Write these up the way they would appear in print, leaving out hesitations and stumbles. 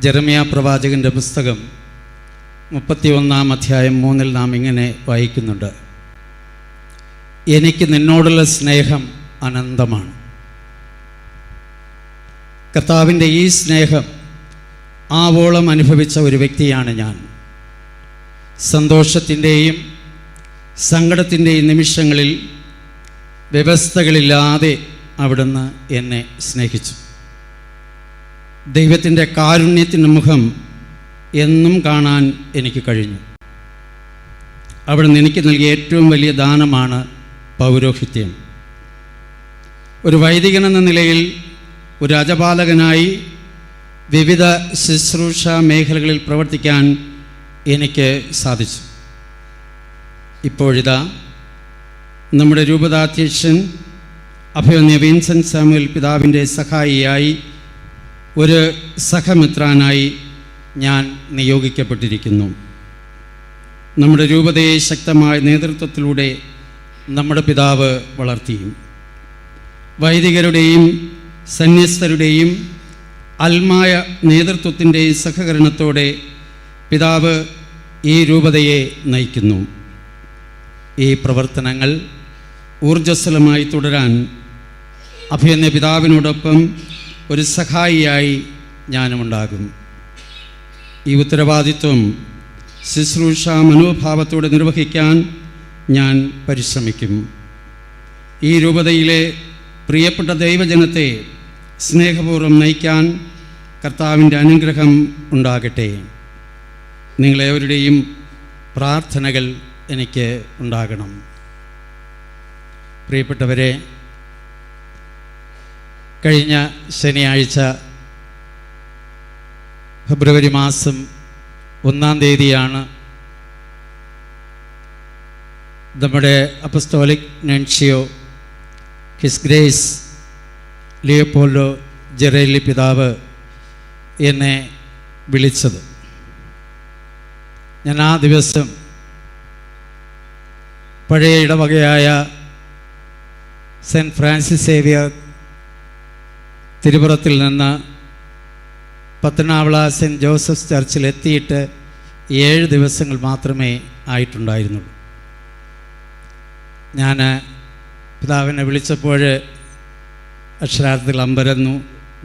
ജെറമ്യാ പ്രവാചകൻ്റെ പുസ്തകം 31 അധ്യായം 3 നാം ഇങ്ങനെ വായിക്കുന്നുണ്ട്: എനിക്ക് നിന്നോടുള്ള സ്നേഹം അനന്തമാണ്. കർത്താവിൻ്റെ ഈ സ്നേഹം ആവോളം അനുഭവിച്ച ഒരു വ്യക്തിയാണ് ഞാൻ. സന്തോഷത്തിൻ്റെയും സങ്കടത്തിൻ്റെയും നിമിഷങ്ങളിൽ വ്യവസ്ഥകളില്ലാതെ അവിടുന്ന് എന്നെ സ്നേഹിച്ചു. ദൈവത്തിൻ്റെ കാരുണ്യത്തിൻ്റെ മുഖം എന്നും കാണാൻ എനിക്ക് കഴിഞ്ഞു. അവിടുന്ന് എനിക്ക് നൽകിയ ഏറ്റവും വലിയ ദാനമാണ് പൗരോഹിത്യം. ഒരു വൈദികനെന്ന നിലയിൽ ഒരു അജപാലകനായി വിവിധ ശുശ്രൂഷ മേഖലകളിൽ പ്രവർത്തിക്കാൻ എനിക്ക് സാധിച്ചു. ഇപ്പോഴിതാ നമ്മുടെ രൂപതാധ്യക്ഷൻ അഭിവന്യ വിൻസെൻ്റ് സാമുവൽ പിതാവിൻ്റെ സഹായിയായി ഒരു സഹമിത്രാനായി ഞാൻ നിയോഗിക്കപ്പെട്ടിരിക്കുന്നു. നമ്മുടെ രൂപതയെ ശക്തമായ നേതൃത്വത്തിലൂടെ നമ്മുടെ പിതാവ് വളർത്തി. വൈദികരുടെയും സന്യസ്തരുടെയും അൽമായ നേതൃത്വത്തിൻ്റെ സഹകരണത്തോടെ പിതാവ് ഈ രൂപതയെ നയിക്കുന്നു. ഈ പ്രവർത്തനങ്ങൾ ഊർജ്ജസ്വലമായി തുടരാൻ അഭിവന്യ പിതാവിനോടൊപ്പം ഒരു സഹായിയായി ഞാനുമുണ്ടാകും. ഈ ഉത്തരവാദിത്വം ശുശ്രൂഷ മനോഭാവത്തോടെ നിർവഹിക്കാൻ ഞാൻ പരിശ്രമിക്കും. ഈ രൂപതയിലെ പ്രിയപ്പെട്ട ദൈവജനത്തെ സ്നേഹപൂർവ്വം നയിക്കാൻ കർത്താവിൻ്റെ അനുഗ്രഹം ഉണ്ടാകട്ടെ. നിങ്ങളേവരുടെയും പ്രാർത്ഥനകൾ എനിക്ക് ഉണ്ടാകണം. പ്രിയപ്പെട്ടവരെ, കഴിഞ്ഞ ശനിയാഴ്ച ഫെബ്രുവരി മാസം 1 തീയതിയാണ് നമ്മുടെ അപ്പസ്തോലിക് നൻഷിയോ ഹിസ് ഗ്രേസ് ലിയോപോൾഡോ ജെറേലി പിതാവ് എന്നെ വിളിച്ചത്. ഞാൻ ആ ദിവസം പഴയ ഇടവകയായ സെൻറ്റ് ഫ്രാൻസിസ് സേവിയർ തിരുപുറത്തിൽ നിന്ന് പത്തനാവള സെൻറ്റ് ജോസഫ് ചർച്ചിൽ എത്തിയിട്ട് 7 ദിവസങ്ങൾ മാത്രമേ ആയിട്ടുണ്ടായിരുന്നുള്ളൂ. ഞാൻ പിതാവിനെ വിളിച്ചപ്പോൾ അക്ഷരാർത്ഥത്തിൽ അമ്പരന്നു.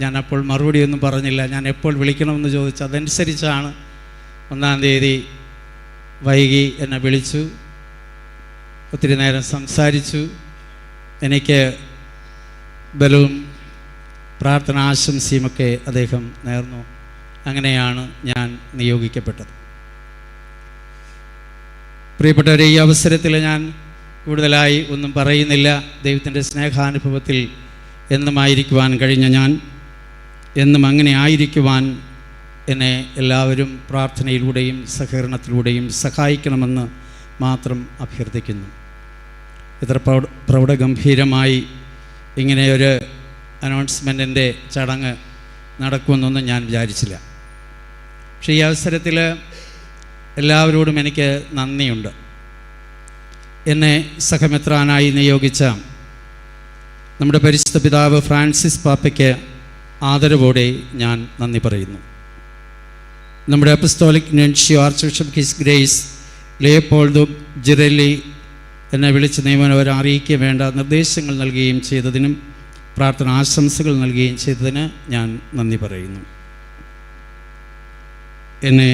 ഞാൻ അപ്പോൾ മറുപടിയൊന്നും പറഞ്ഞില്ല. ഞാൻ എപ്പോൾ വിളിക്കണമെന്ന് ചോദിച്ചു. അതനുസരിച്ചാണ് 1 തീയതി വൈകി എന്നെ വിളിച്ചു. ഒത്തിരി നേരം സംസാരിച്ചു. എനിക്ക് ബലവും പ്രാർത്ഥനാശംസയുമൊക്കെ അദ്ദേഹം നേർന്നു. അങ്ങനെയാണ് ഞാൻ നിയോഗിക്കപ്പെട്ടത്. പ്രിയപ്പെട്ടവരെ, ഈ അവസരത്തിൽ ഞാൻ കൂടുതലായി ഒന്നും പറയുന്നില്ല. ദൈവത്തിൻ്റെ സ്നേഹാനുഭവത്തിൽ എന്നുമായിരിക്കുവാൻ കഴിഞ്ഞ ഞാൻ എന്നും അങ്ങനെ ആയിരിക്കുവാൻ എന്നെ എല്ലാവരും പ്രാർത്ഥനയിലൂടെയും സഹകരണത്തിലൂടെയും സഹായിക്കണമെന്ന് മാത്രം അഭ്യർത്ഥിക്കുന്നു. ഇത്ര പ്രൗഢഗംഭീരമായി ഇങ്ങനെയൊരു അനൗൺസ്മെൻറ്റിൻ്റെ ചടങ്ങ് നടക്കുമെന്നൊന്നും ഞാൻ വിചാരിച്ചില്ല. പക്ഷേ ഈ അവസരത്തിൽ എല്ലാവരോടും എനിക്ക് നന്ദിയുണ്ട്. എന്നെ സഹമിത്രാനായി നിയോഗിച്ച നമ്മുടെ പരിശുദ്ധ പിതാവ് ഫ്രാൻസിസ് പാപ്പയ്ക്ക് ആദരവോടെ ഞാൻ നന്ദി പറയുന്നു. നമ്മുടെ apostolic nuncio archbishop his grace Leopoldo Girelli എന്നെ വിളിച്ച് നിയമനം അറിയിക്കുക വേണ്ട നിർദ്ദേശങ്ങൾ നൽകുകയും ചെയ്തതിനും പ്രാർത്ഥന ആശംസകൾ നൽകുകയും ചെയ്തതിന് ഞാൻ നന്ദി പറയുന്നു. എന്നെ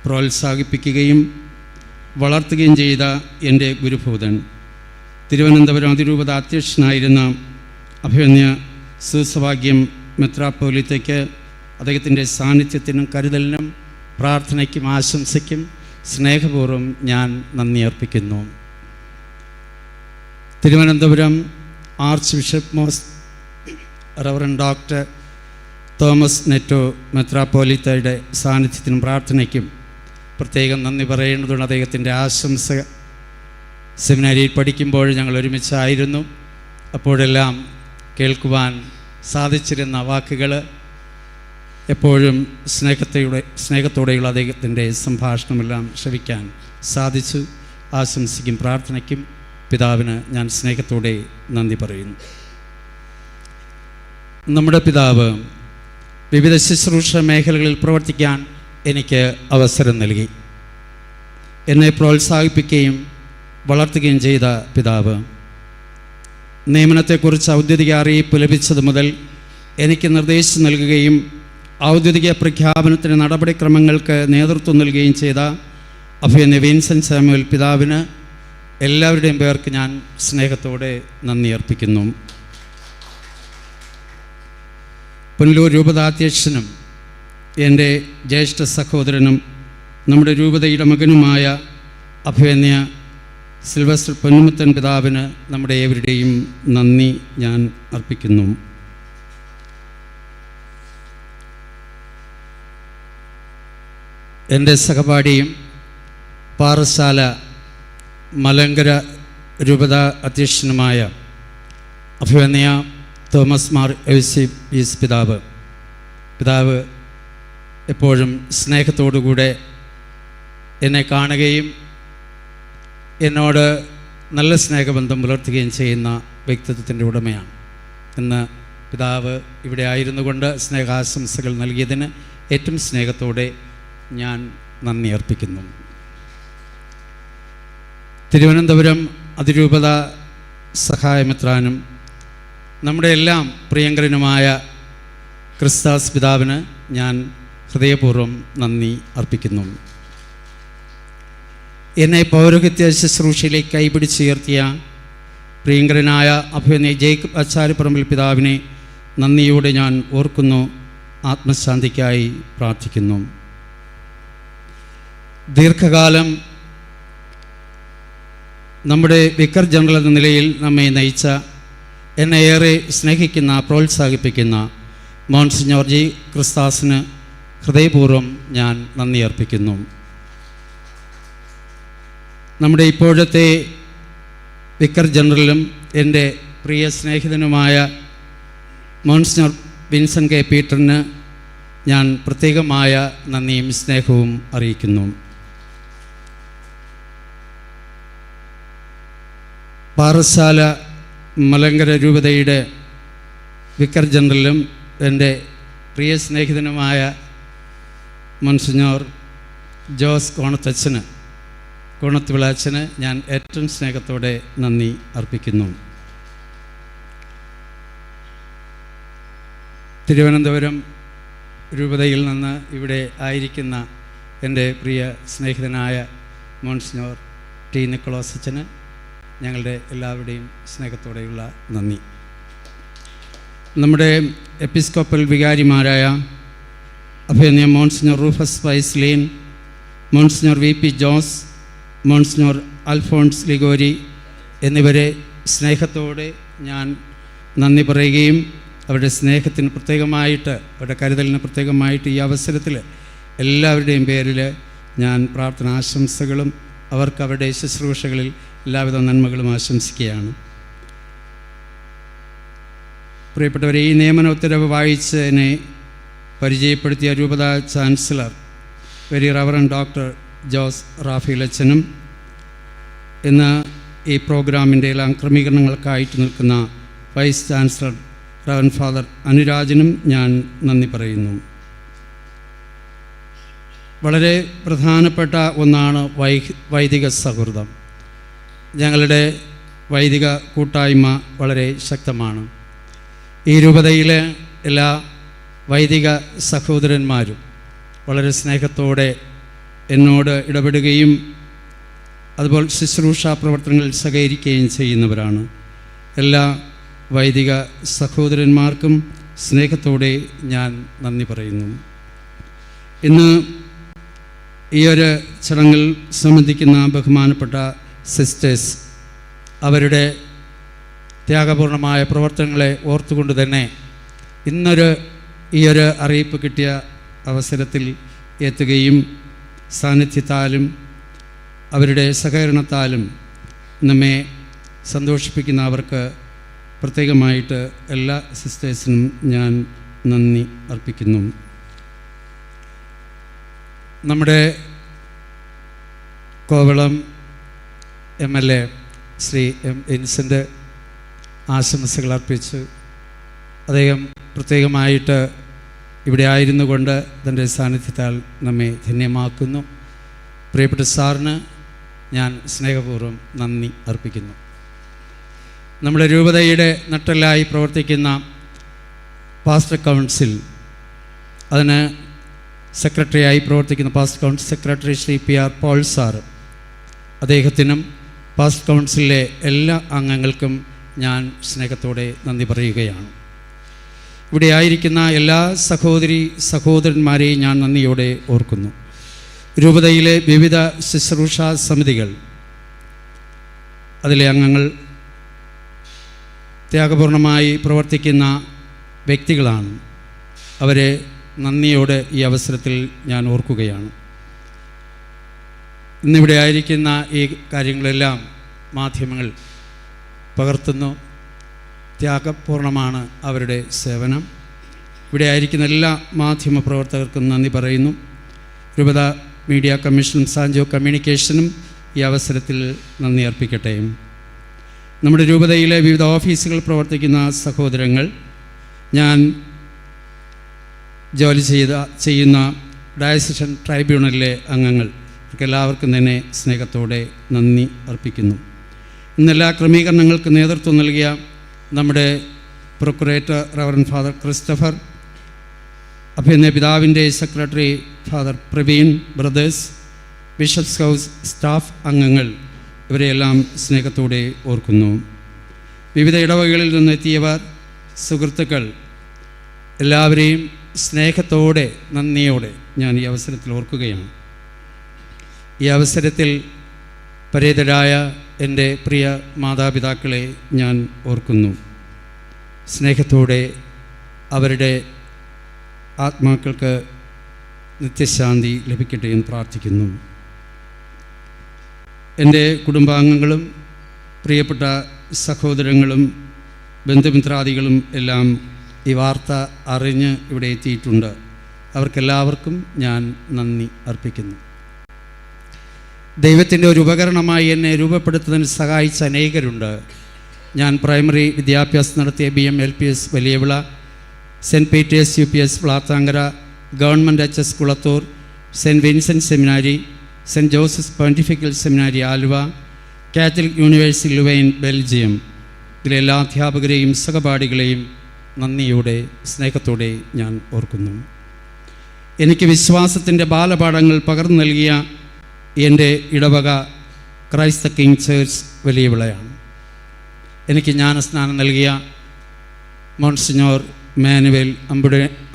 പ്രോത്സാഹിപ്പിക്കുകയും വളർത്തുകയും ചെയ്ത എൻ്റെ ഗുരുഭൂതൻ തിരുവനന്തപുരം അതിരൂപത അധ്യക്ഷനായിരുന്ന അഭിവന്യ സുസഭാഗ്യം മെത്രാപ്പോലീത്തയ്ക്ക് അദ്ദേഹത്തിൻ്റെ സാന്നിധ്യത്തിനും കരുതലിനും പ്രാർത്ഥനയ്ക്കും ആശംസയ്ക്കും സ്നേഹപൂർവ്വം ഞാൻ നന്ദി അർപ്പിക്കുന്നു. Thiruvananthapuram archbishop reverend doctor Thomas Netto മെത്രാപ്പോലീത്തയുടെ സാന്നിധ്യത്തിനും പ്രാർത്ഥനയ്ക്കും പ്രത്യേകം നന്ദി പറയേണ്ടതുണ്ട്. അദ്ദേഹത്തിൻ്റെ ആശംസ സെമിനാരിയിൽ പഠിക്കുമ്പോൾ ഞങ്ങൾ ഒരുമിച്ചായിരുന്നു. അപ്പോഴെല്ലാം കേൾക്കുവാൻ സാധിച്ചിരുന്ന വാക്കുകൾ എപ്പോഴും സ്നേഹത്തോടെയുള്ള അദ്ദേഹത്തിൻ്റെ സംഭാഷണമെല്ലാം ശ്രവിക്കാൻ സാധിച്ചു. ആശംസയ്ക്കും പ്രാർത്ഥനയ്ക്കും പിതാവിന് ഞാൻ സ്നേഹത്തോടെ നന്ദി പറയുന്നു. നമ്മുടെ പിതാവ് വിവിധ ശുശ്രൂഷ മേഖലകളിൽ പ്രവർത്തിക്കാൻ എനിക്ക് അവസരം നൽകി. എന്നെ പ്രോത്സാഹിപ്പിക്കുകയും വളർത്തുകയും ചെയ്ത പിതാവ്, നിയമനത്തെക്കുറിച്ച് ഔദ്യോഗിക അറിയിപ്പ് ലഭിച്ചത് മുതൽ എനിക്ക് നിർദ്ദേശം നൽകുകയും ഔദ്യോഗിക പ്രഖ്യാപനത്തിന് നടപടിക്രമങ്ങൾക്ക് നേതൃത്വം നൽകുകയും ചെയ്ത അഭിനന്ദ വിൻസെൻ്റ് സാമുവൽ പിതാവിന് എല്ലാവരുടെയും പേർക്ക് ഞാൻ സ്നേഹത്തോടെ നന്ദി അർപ്പിക്കുന്നു. പുനലൂർ രൂപതാധ്യക്ഷനും എൻ്റെ ജ്യേഷ്ഠ സഹോദരനും നമ്മുടെ രൂപതയുടെ മകനുമായ അഭിനന്ദ സിൽവസ്റ്റർ പൊന്നുമുത്തൻ പിതാവിന് നമ്മുടെ ഏവരുടെയും നന്ദി ഞാൻ അർപ്പിക്കുന്നു. എൻ്റെ സഹപാഠിയും പാറശാല മലങ്കര രൂപത അധ്യക്ഷനുമായ അഭിനന്ദ തോമസ് മാർ എവ്സേബിയസ് പിതാവ് എപ്പോഴും സ്നേഹത്തോടുകൂടെ എന്നെ കാണുകയും എന്നോട് നല്ല സ്നേഹബന്ധം പുലർത്തുകയും ചെയ്യുന്ന വ്യക്തിത്വത്തിൻ്റെ ഉടമയാണ്. ഇന്ന് പിതാവ് ഇവിടെ ആയിരുന്നു കൊണ്ട് സ്നേഹാശംസകൾ നൽകിയതിന് ഏറ്റവും സ്നേഹത്തോടെ ഞാൻ നന്ദി അർപ്പിക്കുന്നു. തിരുവനന്തപുരം അതിരൂപത സഹായമെത്രാനും നമ്മുടെ എല്ലാം പ്രിയങ്കരനുമായ ക്രിസ്താസ് പിതാവിന് ഞാൻ ഹൃദയപൂർവ്വം നന്ദി അർപ്പിക്കുന്നു. എന്നെ പൗരോഹിത്യ ശുശ്രൂഷയിലേക്ക് കൈപിടിച്ചുയർത്തിയ പ്രിയങ്കരനായ അഭിനന്ദ ജേക്കബ് ആചാര്യപ്പറമ്പിൽ പിതാവിനെ നന്ദിയോടെ ഞാൻ ഓർക്കുന്നു, ആത്മശാന്തിക്കായി പ്രാർത്ഥിക്കുന്നു. ദീർഘകാലം നമ്മുടെ വിക്കർ ജനറൽ എന്ന നിലയിൽ നമ്മെ നയിച്ച, എന്നെ ഏറെ സ്നേഹിക്കുന്ന, പ്രോത്സാഹിപ്പിക്കുന്ന മോൺസിഞ്ഞോർ ജി ക്രിസ്താസിന് ഹൃദയപൂർവ്വം ഞാൻ നന്ദി അർപ്പിക്കുന്നു. നമ്മുടെ ഇപ്പോഴത്തെ വിക്കർ ജനറലും എൻ്റെ പ്രിയ സ്നേഹിതനുമായ മോൺസിഞ്ഞോർ വിൻസെൻ്റ് കെ പീറ്ററിന് ഞാൻ പ്രത്യേകമായ നന്ദിയും സ്നേഹവും അറിയിക്കുന്നു. പാറശാല മലങ്കര രൂപതയുടെ വിക്കർ ജനറലും എൻ്റെ പ്രിയ സ്നേഹിതനുമായ മോൺസിഞ്ഞോർ ജോസ് കോണത്തുവിളാച്ചന് ഞാൻ ഏറ്റവും സ്നേഹത്തോടെ നന്ദി അർപ്പിക്കുന്നു. തിരുവനന്തപുരം രൂപതയിൽ നിന്ന് ഇവിടെ ആയിരിക്കുന്ന എൻ്റെ പ്രിയ സ്നേഹിതനായ മോൺസിഞ്ഞോർ ടി നിക്കോളോസ് അച്ഛന് ഞങ്ങളുടെ എല്ലാവരുടെയും സ്നേഹത്തോടെയുള്ള നന്ദി. നമ്മുടെ എപ്പിസ്കോപ്പൽ വികാരിമാരായ അഭിനന്ദ Monsignor Rufus Wiselin, Monsignor V P Jose, Monsignor Alphonse Ligori എന്നിവരെ സ്നേഹത്തോടെ ഞാൻ നന്ദി പറയുകയും അവരുടെ സ്നേഹത്തിന് പ്രത്യേകമായിട്ട്, അവരുടെ കരുതലിന് പ്രത്യേകമായിട്ട് ഈ അവസരത്തിൽ എല്ലാവരുടെയും പേരിൽ ഞാൻ പ്രാർത്ഥനാശംസകളും അവർക്ക് അവരുടെ ശുശ്രൂഷകളിൽ എല്ലാവിധ നന്മകളും ആശംസിക്കുകയാണ്. പ്രിയപ്പെട്ടവരെ, ഈ നിയമന ഉത്തരവ് വായിച്ച് എന്നെ പരിചയപ്പെടുത്തിയ രൂപത chancellor very reverend doctor Jose Raphael അച്ഛനും ഇന്ന് ഈ പ്രോഗ്രാമിൻ്റെ എല്ലാം ക്രമീകരണങ്ങൾക്കായിട്ട് നിൽക്കുന്ന വൈസ് ചാൻസലർ റവൻ ഫാദർ അനുരാജനും ഞാൻ നന്ദി പറയുന്നു. വളരെ പ്രധാനപ്പെട്ട ഒന്നാണ് വൈദിക സൗഹൃദം. ഞങ്ങളുടെ വൈദിക കൂട്ടായ്മ വളരെ ശക്തമാണ്. ഈ രൂപതയിലെ എല്ലാ വൈദിക സഹോദരന്മാരും വളരെ സ്നേഹത്തോടെ എന്നോട് ഇടപെടുകയും അതുപോലെ ശുശ്രൂഷാ പ്രവർത്തനങ്ങളിൽ സഹകരിക്കുകയും ചെയ്യുന്നവരാണ്. എല്ലാ വൈദിക സഹോദരന്മാർക്കും സ്നേഹത്തോടെ ഞാൻ നന്ദി പറയുന്നു. ഇന്ന് ഈ ഒരു ചടങ്ങിൽ സംബന്ധിക്കുന്ന ബഹുമാനപ്പെട്ട സിസ്റ്റേഴ്സ് അവരുടെ ത്യാഗപൂർണമായ പ്രവർത്തനങ്ങളെ ഓർത്തുകൊണ്ട് തന്നെ ഈ ഒരു അറിയിപ്പ് കിട്ടിയ അവസരത്തിൽ എത്തുകയും സാന്നിധ്യത്താലും അവരുടെ സഹകരണത്താലും നമ്മെ സന്തോഷിപ്പിക്കുന്ന അവർക്ക് പ്രത്യേകമായിട്ട് എല്ലാ സിസ്റ്റേഴ്സിനും ഞാൻ നന്ദി അർപ്പിക്കുന്നു. നമ്മുടെ Kovalam MLA Shri M. Vincent ആശംസകൾ അർപ്പിച്ചു. അദ്ദേഹം പ്രത്യേകമായിട്ട് ഇവിടെ ആയിരുന്നു കൊണ്ട് തൻ്റെ സാന്നിധ്യത്താൽ നമ്മെ ധന്യമാക്കുന്നു. പ്രിയപ്പെട്ട സാറിന് ഞാൻ സ്നേഹപൂർവ്വം നന്ദി അർപ്പിക്കുന്നു. നമ്മുടെ രൂപതയുടെ നട്ടെല്ലായി പ്രവർത്തിക്കുന്ന പാസ്റ്റർ കൗൺസിൽ, അതിന് സെക്രട്ടറിയായി പ്രവർത്തിക്കുന്ന pastor council secretary Shri PR Paul sir, അദ്ദേഹത്തിനും പാസ്റ്റർ കൗൺസിലിലെ എല്ലാ അംഗങ്ങൾക്കും ഞാൻ സ്നേഹത്തോടെ നന്ദി പറയുകയാണ്. ഇവിടെ ആയിരിക്കുന്ന എല്ലാ സഹോദരി സഹോദരന്മാരെയും ഞാൻ നന്ദിയോടെ ഓർക്കുന്നു. രൂപതയിലെ വിവിധ ശുശ്രൂഷാ സമിതികൾ, അതിലെ അംഗങ്ങൾ ത്യാഗപൂർണമായി പ്രവർത്തിക്കുന്ന വ്യക്തികളാണ്. അവരെ നന്ദിയോടെ ഈ അവസരത്തിൽ ഞാൻ ഓർക്കുകയാണ്. ഇന്നിവിടെ ആയിരിക്കുന്ന ഈ കാര്യങ്ങളെല്ലാം മാധ്യമങ്ങൾ പകർത്തുന്നു. ത്യാഗപൂർണമാണ് അവരുടെ സേവനം. ഇവിടെ ആയിരിക്കുന്ന എല്ലാ മാധ്യമ പ്രവർത്തകർക്കും നന്ദി പറയുന്നു. രൂപത മീഡിയ കമ്മീഷനും സാൻജോ കമ്മ്യൂണിക്കേഷനും ഈ അവസരത്തിൽ നന്ദി അർപ്പിക്കട്ടെ. നമ്മുടെ രൂപതയിലെ വിവിധ ഓഫീസുകൾ പ്രവർത്തിക്കുന്ന സഹോദരങ്ങൾ, ഞാൻ ജോലി ചെയ്യുന്ന ഡയസിഷൻ ട്രൈബ്യൂണലിലെ അംഗങ്ങൾ, എല്ലാവർക്കും തന്നെ സ്നേഹത്തോടെ നന്ദി അർപ്പിക്കുന്നു. ഇന്നെല്ലാ ക്രമീകരണങ്ങൾക്ക് നേതൃത്വം നൽകിയ നമ്മുടെ പ്രൊക്കുറേറ്റർ റവറൻ ഫാദർ ക്രിസ്റ്റഫർ, അഭിനയ പിതാവിൻ്റെ secretary father Praveen brothers, bishops house staff അംഗങ്ങൾ, ഇവരെയെല്ലാം സ്നേഹത്തോടെ ഓർക്കുന്നു. വിവിധ ഇടവകളിൽ നിന്നെത്തിയവർ, സുഹൃത്തുക്കൾ, എല്ലാവരെയും സ്നേഹത്തോടെ നന്ദിയോടെ ഞാൻ ഈ അവസരത്തിൽ ഓർക്കുകയാണ്. ഈ അവസരത്തിൽ പരേതരായ എൻ്റെ പ്രിയ മാതാപിതാക്കളെ ഞാൻ ഓർക്കുന്നു. സ്നേഹത്തോടെ അവരുടെ ആത്മാക്കൾക്ക് നിത്യശാന്തി ലഭിക്കട്ടെ എന്ന് പ്രാർത്ഥിക്കുന്നു. എൻ്റെ കുടുംബാംഗങ്ങളും പ്രിയപ്പെട്ട സഹോദരങ്ങളും ബന്ധുമിത്രാദികളും എല്ലാം ഈ വാർത്ത അറിഞ്ഞ് ഇവിടെ എത്തിയിട്ടുണ്ട്. അവർക്കെല്ലാവർക്കും ഞാൻ നന്ദി അർപ്പിക്കുന്നു. ദൈവത്തിൻ്റെ ഒരു ഉപകരണമായി എന്നെ രൂപപ്പെടുത്തുന്നതിന് സഹായിച്ച അനേകരുണ്ട്. ഞാൻ പ്രൈമറി വിദ്യാഭ്യാസം നടത്തിയ BM LPS Valiyavila, Saint Peter's UPS Vlathankara, government HS Kulathoor, Saint Vincent seminary, Saint Joseph pontifical seminary Aluva, Catholic university Louvain Belgium, ഇതിലെ എല്ലാ അധ്യാപകരെയും സഹപാഠികളെയും നന്ദിയോടെ സ്നേഹത്തോടെ ഞാൻ ഓർക്കുന്നു. എനിക്ക് വിശ്വാസത്തിൻ്റെ ബാലപാഠങ്ങൾ പകർന്നു നൽകിയ എൻ്റെ ഇടവക ക്രൈസ്ത കിങ് ചേർച്ച് വലിയവിളയാണ്. എനിക്ക് ജ്ഞാനസ്നാനം നൽകിയ മോൺസിഞ്ഞോർ മാനുവൽ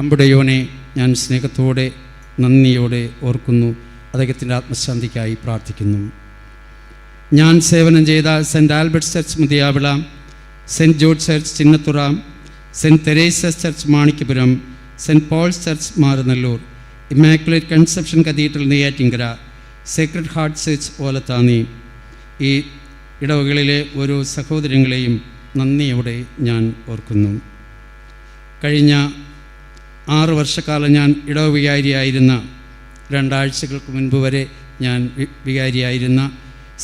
അമ്പുടയോനെ ഞാൻ സ്നേഹത്തോടെ നന്ദിയോടെ ഓർക്കുന്നു. അദ്ദേഹത്തിൻ്റെ ആത്മശാന്തിക്കായി പ്രാർത്ഥിക്കുന്നു. ഞാൻ സേവനം ചെയ്ത Saint Albert church Muthiyavila, Saint George church Chinnathura, Saint Theresa's church Manikyapuram, Saint Paul's church Marunallur, immaculate conception cathedral Neyyattinkara, sacred heart church Olathani, ഈ ഇടവകളിലെ ഓരോ സഹോദരങ്ങളെയും നന്ദിയോടെ ഞാൻ ഓർക്കുന്നു. കഴിഞ്ഞ 6 വർഷക്കാലം ഞാൻ ഇടവ വികാരിയായിരുന്ന, 2 ആഴ്ചകൾക്ക് മുൻപ് വരെ ഞാൻ വികാരിയായിരുന്ന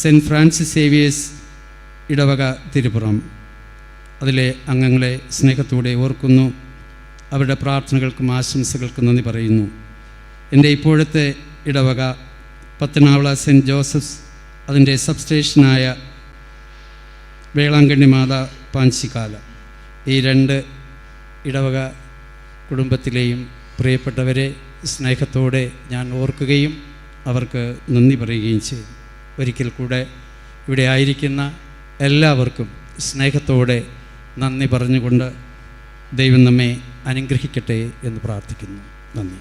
സെൻറ്റ് ഫ്രാൻസിസ് സേവിയേഴ്സ് ഇടവക തിരുപ്പുറം, അതിലെ അംഗങ്ങളെ സ്നേഹത്തോടെ ഓർക്കുന്നു. അവരുടെ പ്രാർത്ഥനകൾക്കും ആശംസകൾക്കും നന്ദി പറയുന്നു. എൻ്റെ ഇപ്പോഴത്തെ ഇടവക പത്തനാവള സെൻറ്റ് ജോസഫ്സ്, അതിൻ്റെ സബ്സ്റ്റേഷനായ വേളാങ്കണ്ണി മാതാ പാഞ്ചിക്കാല, ഈ 2 ഇടവക കുടുംബത്തിലെയും പ്രിയപ്പെട്ടവരെ സ്നേഹത്തോടെ ഞാൻ ഓർക്കുകയും അവർക്ക് നന്ദി പറയുകയും ചെയ്തു. ഒരിക്കൽ കൂടെ ഇവിടെ ആയിരിക്കുന്ന എല്ലാവർക്കും സ്നേഹത്തോടെ നന്ദി പറഞ്ഞുകൊണ്ട് ദൈവം നമ്മെ അനുഗ്രഹിക്കട്ടെ എന്ന് പ്രാർത്ഥിക്കുന്നു. നന്ദി.